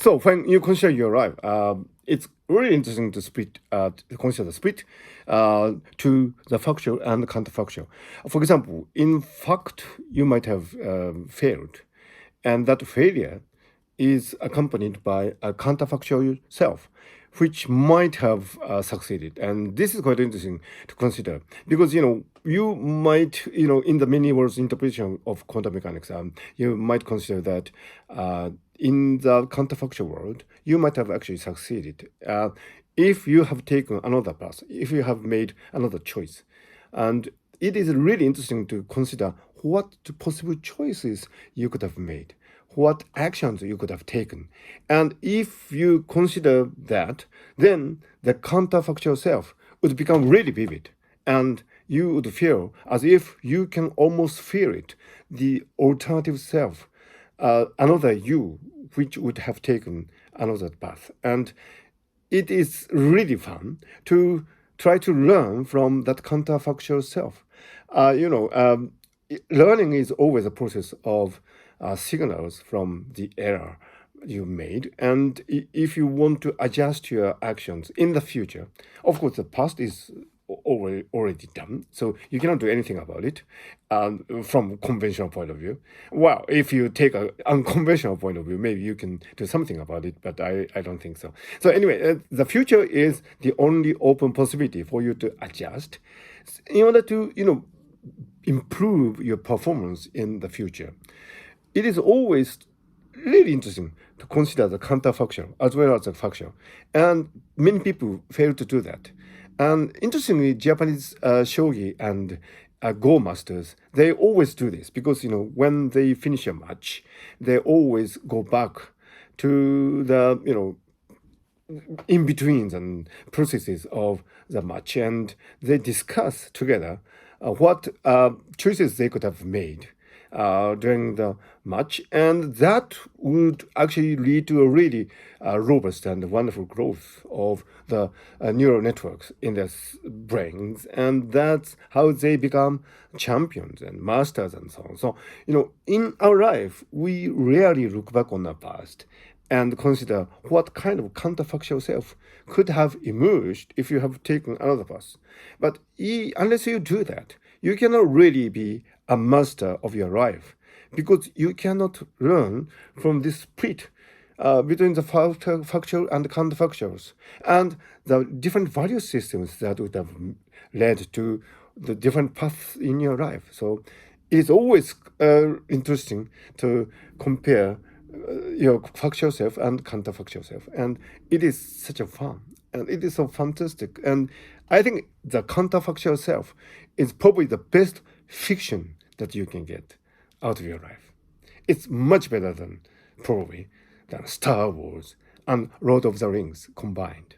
So when you consider your life, it's really interesting to consider the split to the factual and counterfactual. For example, in fact, you might have failed, and that failure is accompanied by a counterfactual self, which might have succeeded. And this is quite interesting to consider because, you might, in the many words interpretation of quantum mechanics, you might consider that in the counterfactual world, you might have actually succeeded if you have taken another path, if you have made another choice. And it is really interesting to consider what possible choices you could have made, what actions you could have taken. And if you consider that, then the counterfactual self would become really vivid. And you would feel as if you can almost feel it, the alternative self, another you, which would have taken another path. And it is really fun to try to learn from that counterfactual self. Learning is always a process of signals from the error you made. And if you want to adjust your actions in the future, of course, the past is already done, so you cannot do anything about it from conventional point of view. Well, if you take an unconventional point of view, maybe you can do something about it, but I don't think so. So anyway, the future is the only open possibility for you to adjust in order to, improve your performance in the future. It is always really interesting to consider the counterfactual as well as the factual, and many people fail to do that. And interestingly, Japanese shogi and Go masters, they always do this because, when they finish a match, they always go back to the, in-betweens and processes of the match, and they discuss together what choices they could have made during the match, and that would actually lead to a really robust and wonderful growth of the neural networks in their brains, and that's how they become champions and masters and so on. So, in our life, we rarely look back on the past and consider what kind of counterfactual self could have emerged if you have taken another path. But unless you do that, you cannot really be a master of your life because you cannot learn from this split between the factual and counterfactuals and the different value systems that would have led to the different paths in your life. So it is always interesting to compare your factual self and counterfactual self, and it is such a fun, and it is so fantastic. And I think the counterfactual self is probably the best fiction that you can get out of your life. It's much better than probably than Star Wars and Lord of the Rings combined.